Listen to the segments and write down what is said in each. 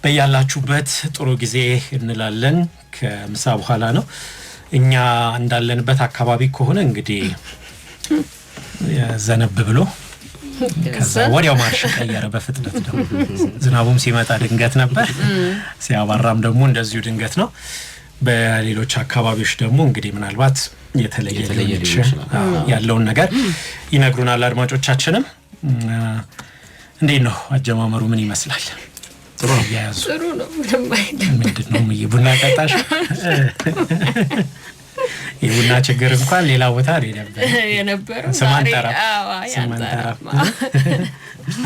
በያላችሁበት ጥሩ ጊዜ እንላለን ከምሳ በኋላ ነው እኛ እንዳለንበት አካባቢ ከሆነ እንግዲህ ዘነብ ብሎ ከዛ ወዲያው ማርሽ ቀየረ በፍጥነት ነው ዝናቡም ሲመጣ ድንገት ነበር ሲያባራም ደግሞ እንደዚሁ ድንገት ነው በሌሎች አካባቢዎች ደግሞ እንግዲህ ምናልባት የተለየ ያለውን ነገር ይነግሩናል አድማጮቻችንም እንዴ ነው አጀማመሩ ምን ይመስላል ጥሩ ነው ምንድነው ቡና ቀጣሽ የቡና ችግር እንኳን ሌላ ቦታ የነበረው ሰማንታራ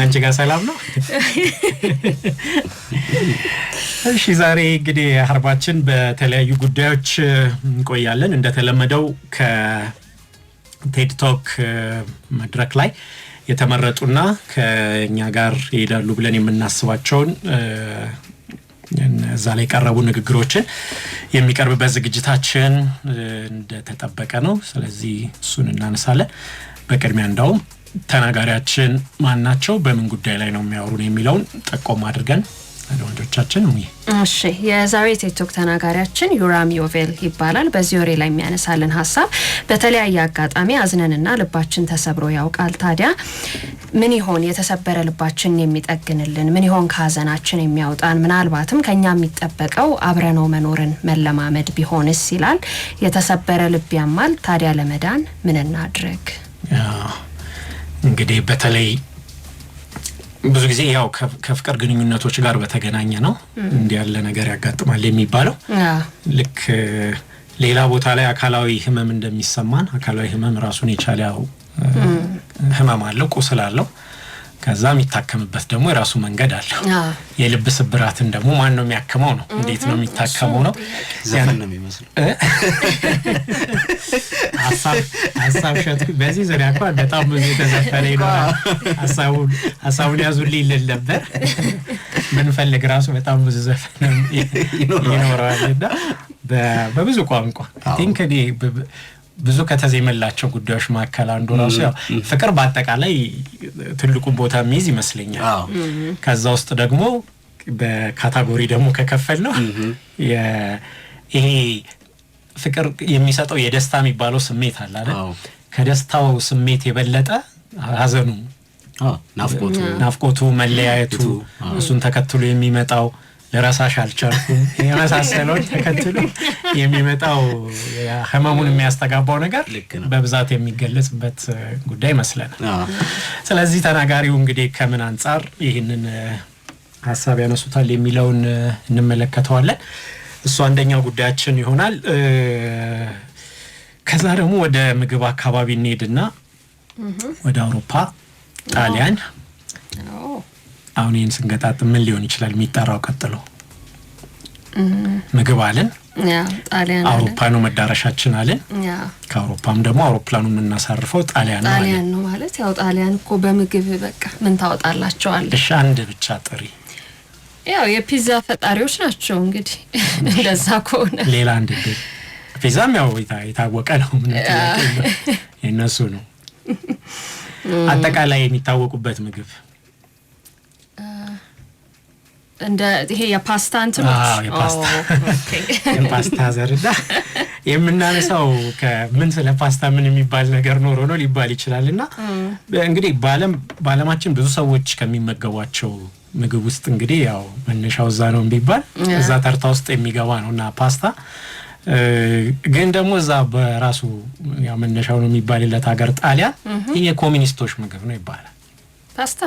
አንቺ ጋር ሰላም ነው እሺ ዛሬ እንግዲህ አርባችን በተለያዩ ጉዳዮች እንቆያለን እንደተለመደው ከቴድ ቶክ መድረክ ላይ የተመረጡና ከኛ ጋር ይሄዳሉ ብለን የምናስባቸውን እዛ ላይ ቀርቡ ንግግሮችን የሚቀርብበት ዝግጅታችን እንደተጠበቀ ነው ስለዚህ እሱን እናነሳለን በቅድሚያ እንዳውም ተናጋሪያችን ማን ናቸው በምን ጉዳይ ላይ ነው የሚያወሩን የሚለውን ጠቆም አድርገን አድማጮቻችን እሺ የዛሬ ቲክቶክ ተናጋሪያችን ዩራም ዮቬል ይባላል በዚህ ወሬ ላይ የሚያነሳልን ሐሳብ በተለያየ አጋጣሚ አዝነንና ልባችን ተሰብሮ ያውቃል ታዲያ ምን ይሆን የተሰበረ ልባችን የሚጠግንልን ምን ይሆን ካዘናችን የሚያወጣን ምናልባትም ከኛ የሚጠበቀው አብረነው መኖርን መለማመድ ቢሆንስ ይላል የተሰበረ ልብ ያማል ታዲያ ለመዳን ምን እናድርግ እንግዲህ በተለይ ብዙ ጊዜ ያው ከፍቅር ግንኙነቶች ጋር በተገናኘ ነው እንዲህ ያለ ነገር ያጋጥማል የሚባለው ልክ ሌላ ቦታ ላይ አካላዊ ህመም እንደሚሰማን አካላዊ ህመም ራሱን የቻለው ህመም አለው ቁስል አለው ከዛም ይታከምበት ደግሞ የራሱ መንገድ አለው የልብ ስብራትን ደግሞ ማን ነው የሚያከመው ነው እንዴት ነው የሚታከመው ነው ዘፈን ነው የሚመስለው ሐሳብ ሸት በዚህ ዙሪያ እንኳን በጣም ብዙ የተዘፈነ ይኖራል ሐሳቡን ያዙልኝ ይል ነበር ምን ፈልግ ራሱ በጣም ብዙ ዘፈን ይኖራልና በብዙ ቋንቋ ቲንክ ብዙ ከተዘመላቸው ጉዳዮች ማከለ አንዱ ራሱ ያው ፍቅር በአጠቃላይ ትልቁን ቦታ የሚይዝ ይመስለኛል ከዛ ውስጥ ደግሞ በካታጎሪ ደግሞ ከከፈል ነው ይሄ ፍቅር የሚሰጠው የደስታ የሚባለው ስሜት አለ አይደል ከደስታው ስሜት የበለጠ ሀዘኑ ናፍቆቱ መለያየቱ እሱን ተከትሎ የሚመጣው ለራሳሽ አልቻልኩም የመሳሰለው ተከትሎ የሚመጣው ህመሙን የሚያስተጋባው ነገር በብዛት የሚገለጽበት ጉዳይ መስለናል ስለዚህ ተናጋሪው እንግዲህ ከምን አንፃር ይሄንን ሐሳብ ያነሱታል የሚለውን እንመለከተዋለን እሱ አንደኛው ጉዳያችን ይሆናል ከዛ ደግሞ ወደ ምግብ አካባቢ እንሄድና ወደ አውሮፓ ጣሊያን አሁን ይሄን ስንገጣጥም ምን ሊሆን ይችላል የሚጣራው ቀጥሎ ምግብ አለን ጣሊያን አውሮፓ ነው መዳረሻችን አለን ከአውሮፓም ደግሞ አውሮፕላኑን የምናሳርፈው ጣሊያን ነው ማለት ያው ጣሊያን እኮ በምግብ በቃ ምን ታወጣላቸዋል እሺ አንድ ብቻ ጥሪ ያው የፒዛ ፈጣሪዎች ናቸው እንግዲህ እንደዛ ከሆነ ሌላ አንድ ፒዛም ያው የታወቀ ነው ምን ተላቀለ የነሱ ነው አጠቃላይ የሚታወቁበት ምግብ እንደ ይሄ የፓስታ እንትኖች የፓስታ ዘርዳ የምናነሳው ከምን ስለ ፓስታ ምን የሚባል ነገር ኖሮ ነው ሊባል ይችላልና እንግዲህ ባለማችን ብዙ ሰዎች ከሚመገቧቸው ምግብ ውስጥ እንግዲህ ያው መነሻው እዛ ነው ቢባል እዛ ተርታ ውስጥ የሚገባ ነውና ፓስታ ግን ደግሞ እዛ በራሱ ያው መነሻው ነው የሚባልለት ሀገር ጣሊያን የኮሚኒስቶች ምግብ ነው ይባላል ፓስታ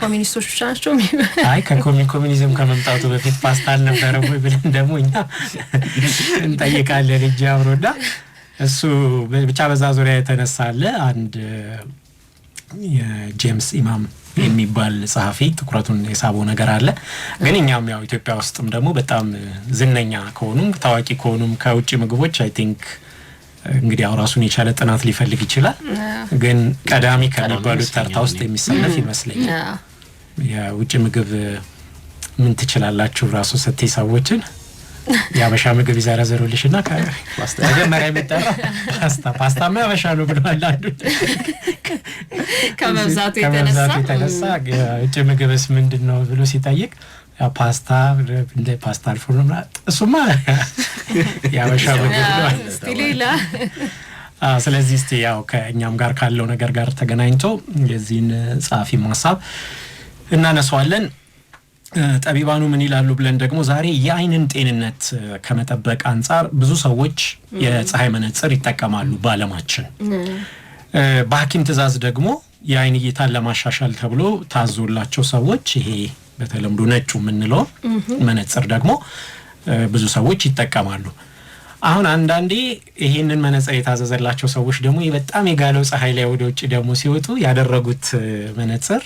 ኮሚኒስቶች ብቻ ናቸው አይ ከኮሚኒዝም ከመምጣቱ በፊት ፓስታ አልነበረም ወይ ብለን ደግሞ እኛ እንጠይቃለን እጅ አብሮዳ እሱ ብቻ በዛ ዙሪያ የተነሳለ አንድ የጄምስ ኢማም የሚባል ጸሐፊ ትኩረቱን የሳበው ነገር አለ ግን እኛም ያው ኢትዮጵያ ውስጥም ደግሞ በጣም ዝነኛ ከሆኑም ታዋቂ ከሆኑም ከውጪ ምግቦች አይ ቲንክ እንግዲህ አው ራሱን የቻለ ጥናት ሊፈልግ ይችላል ግን ቀዳሚ ከሚባሉት ተርታ ውስጥ የሚሰለፍ ይመስለኛል የውጪ ምግብ ምን ትችላላችሁ ራሱ ሰቴ ሰዎችን ያበሻ ምግብ ይዘረዘሩልሽና መጀመሪያ የሚጠራ ፓስታ ያበሻ ነው ብለዋል አንዱ ከመብዛቱ የተነሳ እጭ ምግብስ ምንድነው ብሎ ሲጠይቅ ፓስታ እንደ ፓስታ አልፎርና እሱማ ያበሻ ምግብ ነው ስቲሌላ ስለዚህ እስቲ ያው ከኛም ጋር ካለው ነገር ጋር ተገናኝቶ የዚህን ጻፊ ማሳብ እናነሳዋለን ጠቢባኑ ምን ይላሉ ብለን ደግሞ ዛሬ የአይንን ጤንነት ከመጠበቅ አንፃር ብዙ ሰዎች የፀሐይ መነጽር ይጠቀማሉ ባለማችን በሐኪም ትዕዛዝ ደግሞ የአይን እይታን ለማሻሻል ተብሎ ታዞላቸው ሰዎች ይሄ በተለምዶ ነጩ ምንለው መነጽር ደግሞ ብዙ ሰዎች ይጠቀማሉ አሁን አንዳንዴ ይሄንን መነጽር የታዘዘላቸው ሰዎች ደግሞ በጣም የጋለው ፀሐይ ላይ ወደ ውጭ ደግሞ ሲወጡ ያደረጉት መነጽር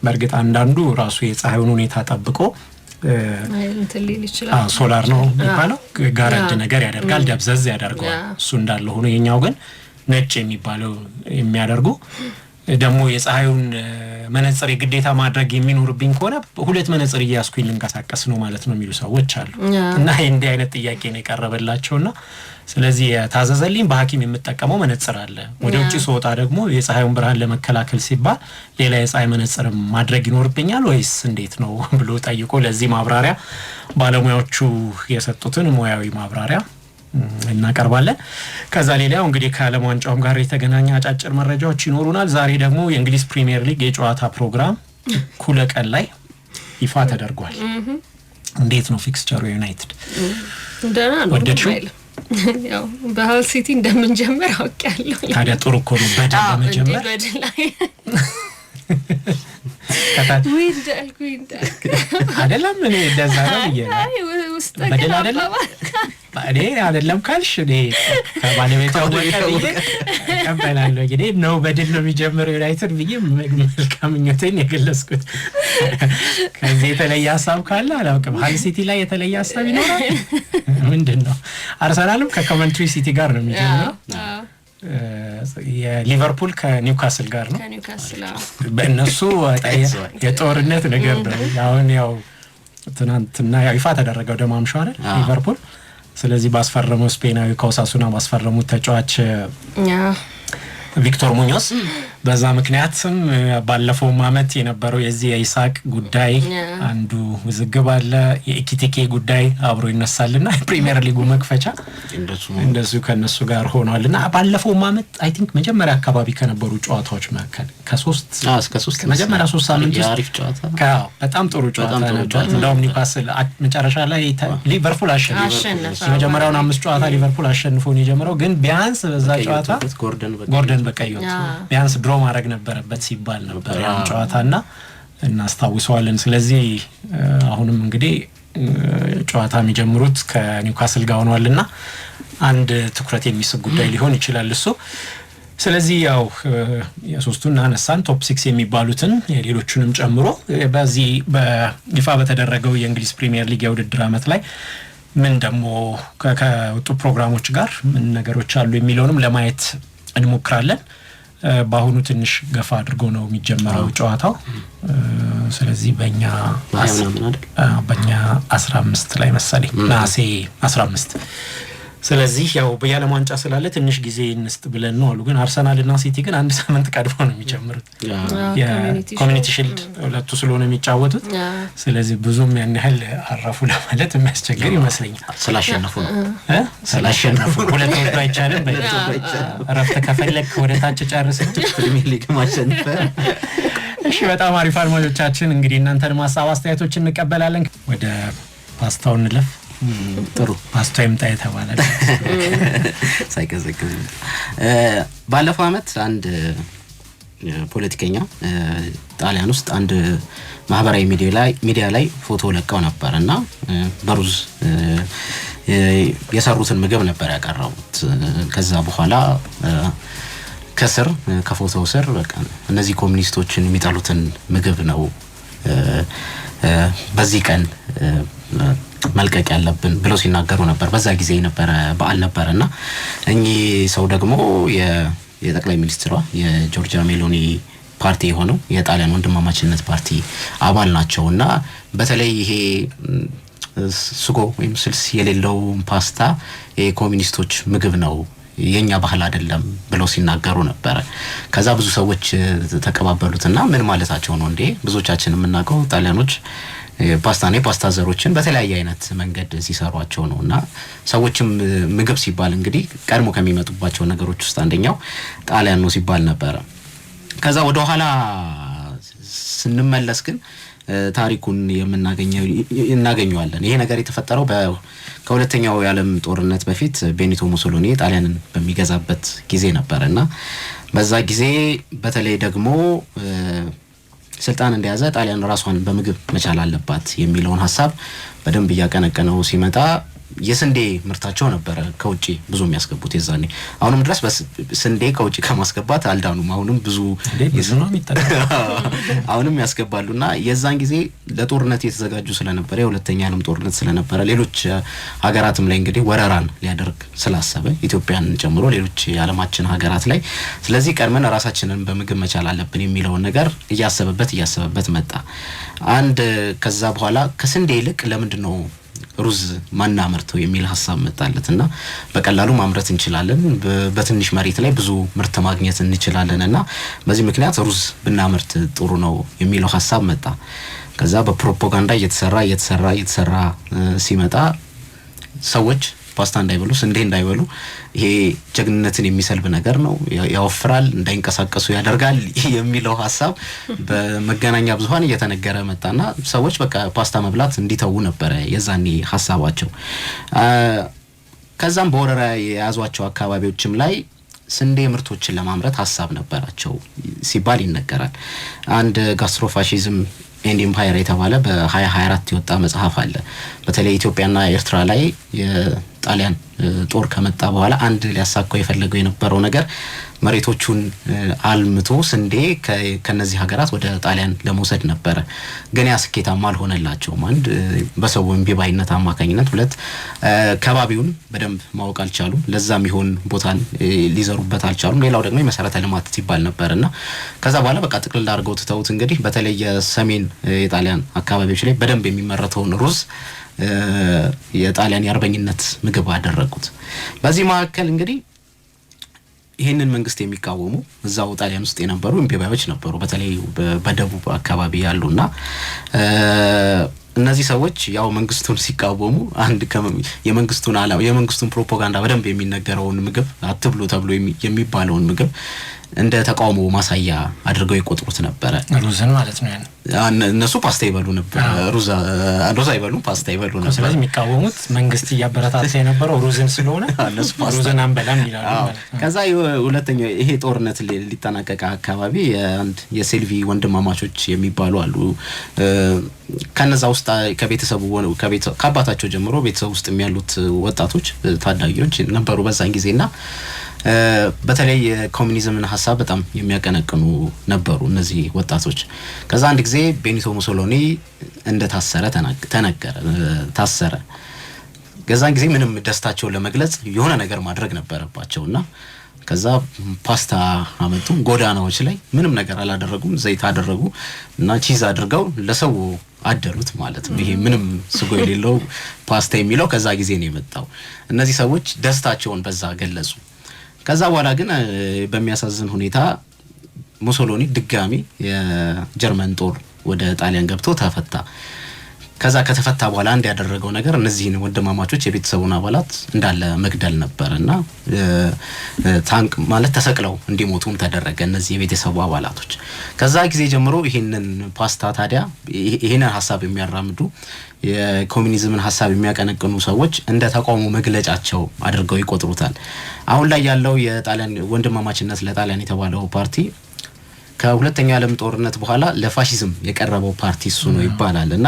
በርግጥ አንዳንዱ ራሱ የፀሐዩን ሁኔታ ጠብቆ እንትልል ይችላል ሶላር ነው የሚባለው ጋራድ ነገር ያደርጋል ደብዘዝ ያደርጋል እሱ እንዳለ ሆኖ የኛው ግን ነጭ የሚባለው የሚያደርጉ ደግሞ የፀሐዩን መነጽር የግዴታ ማድረግ የሚኖርብኝ ከሆነ ሁለት መነጽር እያስኩኝ ልንቀሳቀስ ነው ማለት ነው የሚሉ ሰዎች አሉ እና እንደ አይነት ጥያቄ ነው የቀረበላቸውና ስለዚህ ታዘዘልኝ በሐኪም የምጠቀመው መነጽር አለ ወደ ውጪ ሶጣ ደግሞ የፀሐዩን ብርሃን ለመከላከል ሲባል ሌላ የፀሐይ መነጽር ማድረግ ይኖርብኛል ወይስ እንዴት ነው ብሎ ጠይቆ ለዚህ ማብራሪያ ባለሙያዎቹ የሰጡትን ሙያዊ ማብራሪያ እናቀርባለን ከዛ ሌላው እንግዲህ ከዓለም ዋንጫውም ጋር የተገናኘ አጫጭር መረጃዎች ይኖሩናል ዛሬ ደግሞ የእንግሊዝ ፕሪሚየር ሊግ የጨዋታ ፕሮግራም ኩለ ቀን ላይ ይፋ ተደርጓል እንዴት ነው ፊክስቸሩ ዩናይትድ ደህና ነው ያው በሃል ሲቲ እንደምንጀምር አውቃለሁ ታዲያ ጥሩ እኮ ነው በደል ለመጀመር በደል ላይ ዊንዳል አይደለም እኔ እንደዛ ነው በደል አይደለም ባኔ አይደለም ካልሽ እኔ ከባለቤታው ከበላለው እንግዲህ ነው በደል ነው የሚጀምረው ዩናይትድ ብዬ መልካም ምኞቴን የገለጽኩት ከዚህ የተለየ ሀሳብ ካለ አላውቅም ሃል ሲቲ ላይ የተለየ ሀሳብ ይኖራል ምንድነው አርሰናልም ከኮቨንትሪ ሲቲ ጋር ነው የሚጀምረው የሊቨርፑል ከኒውካስል ጋር ነው በእነሱ የጦርነት ነገር ነው አሁን ያው ትናንትና ይፋ ተደረገው ደማምሻው አይደል ሊቨርፑል ስለዚህ ባስፈረመው ስፔናዊ ኮሳሱና ባስፈረሙት ተጫዋች ቪክቶር ሙኞስ በዛ ምክንያትም ባለፈው አመት የነበረው የዚህ የኢሳቅ ጉዳይ አንዱ ውዝግብ አለ የኢኪቲኬ ጉዳይ አብሮ ይነሳልና ፕሪሚየር ሊጉ መክፈቻ እንደሱ ከነሱ ጋር ሆኗልና ባለፈው አመት አይ ቲንክ መጀመሪያ አካባቢ ከነበሩ ጨዋታዎች መካከል ከ3 መጀመሪያ 3 ሳምንት ውስጥ በጣም ጥሩ ጨዋታ ነበር እንደውም ኒውካስል መጨረሻ ላይ ሊቨርፑል አሸነፈ የመጀመሪያውን 5 ጨዋታ ሊቨርፑል አሸንፎ ነው የጀመረው ግን ቢያንስ በዛ ጨዋታ ጎርደን በቀይወጥ ቢያንስ ድሮ ማድረግ ነበረበት ሲባል ነበር ያን ጨዋታና እናስታውሰዋለን ስለዚህ አሁንም እንግዲህ ጨዋታ የሚጀምሩት ከኒውካስል ጋር ሆኗልና አንድ ትኩረት የሚስብ ጉዳይ ሊሆን ይችላል እሱ ስለዚህ ያው የሶስቱን አነሳን ቶፕ 6 የሚባሉትን የሌሎቹንም ጨምሮ በዚህ በይፋ በተደረገው የእንግሊዝ ፕሪሚየር ሊግ የውድድር አመት ላይ ምን ደግሞ ከወጡ ፕሮግራሞች ጋር ምን ነገሮች አሉ የሚለውንም ለማየት እንሞክራለን ባሁኑ ትንሽ ገፋ አድርጎ ነው የሚጀምረው ጨዋታው ስለዚህ በእኛ 15 ላይ መሰለኝ ናሴ 15 ስለዚህ ያው በያለም ዋንጫ ስላለ ትንሽ ጊዜ እንስጥ ብለን ነው አሉ ግን አርሰናል እና ሲቲ ግን አንድ ሳምንት ቀድሞ ነው የሚጀምሩት የኮሚኒቲ ሺልድ ሁለቱ ስለሆነ የሚጫወቱት ስለዚህ ብዙም ያን ያህል አረፉ ለማለት የሚያስቸግር ይመስለኛል ስላሸነፉ ሁለት ወር አይቻልም ረፍት ከፈለክ ወደ ታች ጨርስ ፕሪሚየር ሊግ ማሸነፍ እሺ በጣም አሪፍ አድማጮቻችን እንግዲህ እናንተን ማሳብ አስተያየቶችን እንቀበላለን ወደ ፓስታው እንለፍ ጥሩ ፓስታው ይምጣ የተባለ ሳይከዘከዝ ባለፈው አመት አንድ ፖለቲከኛ ጣሊያን ውስጥ አንድ ማህበራዊ ሚዲያ ላይ ፎቶ ለቀው ነበርና በሩዝ የሰሩትን ምግብ ነበር ያቀረቡት ከዛ በኋላ ከስር ከፎቶው ስር በቃ እነዚህ ኮሙኒስቶችን የሚጣሉትን ምግብ ነው በዚህ ቀን መልቀቅ ያለብን ብለው ሲናገሩ ነበር በዛ ጊዜ ነበር በዓል ነበርና እኚህ ሰው ደግሞ የጠቅላይ ሚኒስትሯ የጆርጂያ ሜሎኒ ፓርቲ ሆነው የጣሊያን ወንድማማችነት ፓርቲ አባል ናቸውና በተለይ ይሄ ስጎ ወይም ስልስ የሌለው ፓስታ የኮሚኒስቶች ምግብ ነው የኛ ባህል አይደለም ብለው ሲናገሩ ነበር። ከዛ ብዙ ሰዎች ተቀባበሉትና ምን ማለታቸው ነው እንዴ ብዙዎቻችን የምናውቀው ጣሊያኖች ፓስታ ዘሮችን በተለያየ አይነት መንገድ ሲሰሯቸው ነውና ሰዎችም ምግብ ሲባል እንግዲህ ቀድሞ ከሚመጡባቸው ነገሮች ውስጥ አንደኛው ጣሊያን ነው ሲባል ነበር። ከዛ ወደ ኋላ ስንመለስ ግን ታሪኩን እናገኘዋለን። ይሄ ነገር የተፈጠረው ከሁለተኛው የዓለም ጦርነት በፊት ቤኒቶ ሙሶሎኒ ጣሊያንን በሚገዛበት ጊዜ ነበርና በዛ ጊዜ በተለይ ደግሞ ስልጣን እንደያዘ ጣሊያን ራሷን በምግብ መቻል አለባት የሚለውን ሐሳብ በደንብ ያቀነቀነው ሲመጣ የስንዴ ምርታቸው ነበር ከውጪ ብዙ የሚያስገቡት የዛኔ አሁንም ድረስ በስንዴ ከውጪ ከማስገባት አልዳኑም። አሁንም ብዙ ነው የሚጠቀሙ አሁንም ያስገባሉና የዛን ጊዜ ለጦርነት የተዘጋጁ ስለነበረ የሁለተኛ ዓለም ጦርነት ስለነበረ ሌሎች ሀገራትም ላይ እንግዲህ ወረራን ሊያደርግ ስላሰበ ኢትዮጵያን ጨምሮ ሌሎች የዓለማችን ሀገራት ላይ ስለዚህ ቀድመን ራሳችንን በምግብ መቻል አለብን የሚለው ነገር እያሰበበት መጣ። አንድ ከዛ በኋላ ከስንዴ ይልቅ ለምንድን ነው ሩዝ ማናመርተው የሚል ሐሳብ መጣለትና በቀላሉ ማምረት እንችላለን በትንሽ መሬት ላይ ብዙ ምርት ማግኘት እንችላለንና በዚህ ምክንያት ሩዝ ብናመርት ጥሩ ነው የሚለው ሐሳብ መጣ። ከዛ በፕሮፓጋንዳ እየተሰራ ሲመጣ ሰዎች ፓስታ እንዳይበሉ ስንዴ እንዳይበሉ ይሄ ጀግንነትን የሚሰልብ ነገር ነው ያወፍራል እንዳይንቀሳቀሱ ያደርጋል የሚለው ሐሳብ በመገናኛ ብዙሃን እየተነገረ መጣና ሰዎች በቃ ፓስታ መብላት እንዲተው ነበር የዛኔ ሐሳባቸው። ከዛም በወረራ የያዟቸው አካባቢዎችም ላይ ስንዴ ምርቶችን ለማምረት ሐሳብ ነበራቸው ሲባል ይነገራል። አንድ ጋስትሮፋሺዝም ኤንድ ኢምፓየር የተባለ በ2024 የወጣ መጽሐፍ አለ። በተለይ ኢትዮጵያና ኤርትራ ላይ የጣሊያን ጦር ከመጣ በኋላ አንድ ሊያሳካው የፈለገው የነበረው ነገር መሬቶቹን አልምቶ ስንዴ ከነዚህ ሀገራት ወደ ጣሊያን ለመውሰድ ነበር። ግን ያ ስኬታማ አልሆነላቸውም። አንድ በሰው እምቢባይነት አማካኝነት፣ ሁለት ከባቢውን በደንብ ማወቅ አልቻሉም። ለዛም ይሆን ቦታን ሊዘሩበት አልቻሉም። ሌላው ደግሞ የመሰረተ ልማት ሲባል ነበርና ከዛ በኋላ በቃ ጥቅልል አድርገው ትተውት እንግዲህ በተለይ የሰሜን የጣሊያን አካባቢዎች ላይ በደንብ የሚመረተውን ሩዝ የጣሊያን የአርበኝነት ምግብ አደረጉት። በዚህ መካከል እንግዲህ ይሄንን መንግስት የሚቃወሙ እዛው ጣሊያን ውስጥ የነበሩ እምቢባዮች ነበሩ፣ በተለይ በደቡብ አካባቢ ያሉና እነዚህ ሰዎች ያው መንግስቱን ሲቃወሙ አንድ የመንግስቱን ፕሮፓጋንዳ በደንብ የሚነገረውን ምግብ አትብሉ ተብሎ የሚባለውን ምግብ እንደ ተቃውሞ ማሳያ አድርገው ይቆጥሩት ነበር። ሩዝን ማለት ነው። እነሱ ፓስታ ይበሉ ነበር፣ ሩዝ አይበሉም፣ ፓስታ ይበሉ ነበር። ስለዚህ የሚቃወሙት መንግስት እያበረታታ የነበረው ሩዝን ስለሆነ እነሱ ሩዝን አንበላም ይላሉ ማለት ነው። ከዛ ሁለተኛው ይሄ ጦርነት ሊጠናቀቅ አካባቢ የሴልቪ ወንድማማቾች የሚባሉ አሉ። ከነዛ ውስጥ ከአባታቸው ጀምሮ ቤተሰብ ውስጥ የሚያሉት ወጣቶች ታዳጊዎች ነበሩ በዛን ጊዜና በተለይ የኮሙኒዝምን ሐሳብ በጣም የሚያቀነቅኑ ነበሩ እነዚህ ወጣቶች። ከዛ አንድ ጊዜ ቤኒቶ ሙሶሎኒ እንደታሰረ ታሰረ። ከዛን ጊዜ ምንም ደስታቸውን ለመግለጽ የሆነ ነገር ማድረግ ነበረባቸውና ከዛ ፓስታ አመጡ። ጎዳናዎች ላይ ምንም ነገር አላደረጉም፣ ዘይት አደረጉ እና ቺዝ አድርገው ለሰው አደሉት ማለት ነው። ይሄ ምንም ስጎ የሌለው ፓስታ የሚለው ከዛ ጊዜ ነው የመጣው። እነዚህ ሰዎች ደስታቸውን በዛ ገለጹ። ከዛ በኋላ ግን በሚያሳዝን ሁኔታ ሙሶሎኒ ድጋሚ የጀርመን ጦር ወደ ጣሊያን ገብቶ ተፈታ። ከዛ ከተፈታ በኋላ አንድ ያደረገው ነገር እነዚህን ወንድማማቾች የቤተሰቡን አባላት እንዳለ መግደል ነበርና ታንክ ማለት ተሰቅለው እንዲሞቱም ተደረገ እነዚህ የቤተሰቡ አባላቶች። ከዛ ጊዜ ጀምሮ ይሄንን ፓስታ ታዲያ ይሄንን ሐሳብ የሚያራምዱ የኮሙኒዝምን ሐሳብ የሚያቀነቅኑ ሰዎች እንደ ተቃውሞ መግለጫቸው አድርገው ይቆጥሩታል። አሁን ላይ ያለው የጣሊያን ወንድማማችነት ለጣሊያን የተባለው ፓርቲ ከሁለተኛው ዓለም ጦርነት በኋላ ለፋሺዝም የቀረበው ፓርቲ እሱ ነው ይባላልና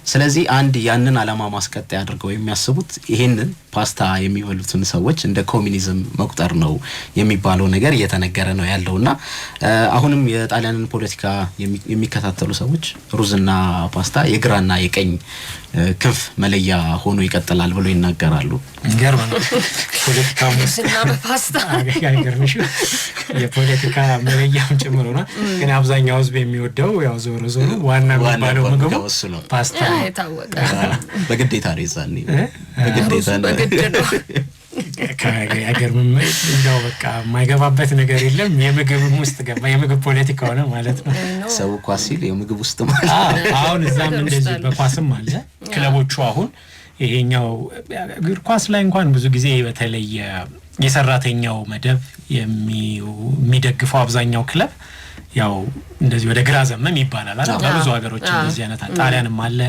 ስለዚህ አንድ ያንን አላማ ማስቀጠያ አድርገው የሚያስቡት ይሄንን ፓስታ የሚበሉትን ሰዎች እንደ ኮሙኒዝም መቁጠር ነው የሚባለው ነገር እየተነገረ ነው ያለውና አሁንም የጣሊያንን ፖለቲካ የሚከታተሉ ሰዎች ሩዝና ፓስታ የግራና የቀኝ ክንፍ መለያ ሆኖ ይቀጥላል ብሎ ይናገራሉ። ገርማ ነው ፖለቲካ ሙስና በፓስታ አይገርምሽ? የፖለቲካ መለያም ጭምር ነው። ግን አብዛኛው ህዝብ የሚወደው ያው ዞሮ ዋና የሚባለው ምግብ ፓስታ የታወቀ በግዴታ ነው ይዛልኝ በግዴታ ነው ከሀገር እንደው በቃ የማይገባበት ነገር የለም የምግብም ውስጥ ገባ የምግብ ፖለቲካ ሆነ ማለት ነው ሰው ኳስ ሲል የምግብ ውስጥ ማለት አሁን እዛም እንደዚህ በኳስም አለ ክለቦቹ አሁን ይሄኛው እግር ኳስ ላይ እንኳን ብዙ ጊዜ በተለይ የሰራተኛው መደብ የሚደግፈው አብዛኛው ክለብ ያው እንደዚህ ወደ ግራ ዘመም ይባላል አይደል በብዙ ሀገሮች እንደዚህ አይነት ጣሊያንም አለ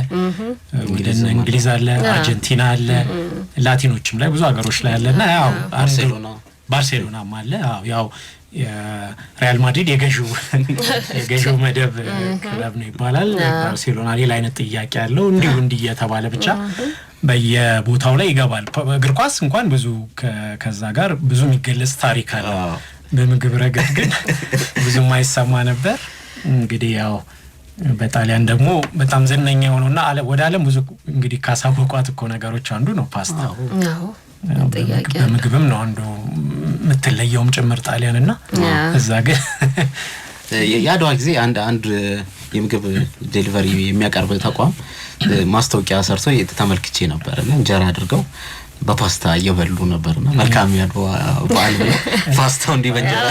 እንግሊዝ አለ አርጀንቲና አለ ላቲኖችም ላይ ብዙ ሀገሮች ላይ አለና ያው ባርሴሎናም አለ ያው የሪያል ማድሪድ የገዢው መደብ ክለብ ነው ይባላል ባርሴሎና ሌላ አይነት ጥያቄ ያለው እንዲህ እየተባለ ብቻ በየቦታው ላይ ይገባል እግር ኳስ እንኳን ብዙ ከዛ ጋር ብዙ የሚገለጽ ታሪክ አለ በምግብ ረገድ ግን ብዙ ማይሰማ ነበር እንግዲህ ያው በጣሊያን ደግሞ በጣም ዝነኛ ሆኖና ወደ ዓለም ብዙ እንግዲህ ካሳወቋት እኮ ነገሮች አንዱ ነው ፓስታ በምግብም ነው አንዱ የምትለየውም ጭምር ጣሊያንና እዛ ግን ያድዋ ጊዜ አንድ የምግብ ዴሊቨሪ የሚያቀርብ ተቋም ማስታወቂያ ሰርቶ ተመልክቼ ነበርና እንጀራ አድርገው በፓስታ እየበሉ ነበርና መልካም ያድዋ በዓል ብለው ፓስታው እንዲበንጀራ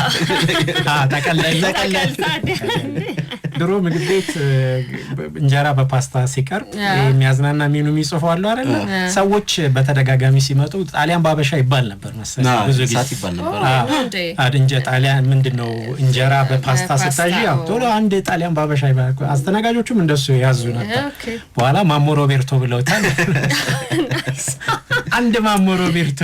ተቀላል ድሮ ምግብ ቤት እንጀራ በፓስታ ሲቀርብ የሚያዝናና ሜኑ የሚጽፈው አሉ አይደል ሰዎች በተደጋጋሚ ሲመጡ ጣሊያን ባበሻ ይባል ነበር መሰለኝ ብዙ ጊዜ ይባል ነበር አድንጀ ጣሊያን ምንድነው እንጀራ በፓስታ ስታጂ ያው ቶሎ አንድ ጣሊያን ባበሻ ይባል አስተናጋጆቹም እንደሱ ያዙ ነበር በኋላ ማሞ ሮቤርቶ ብለውታል አንድ ማሞ ሮቤርቶ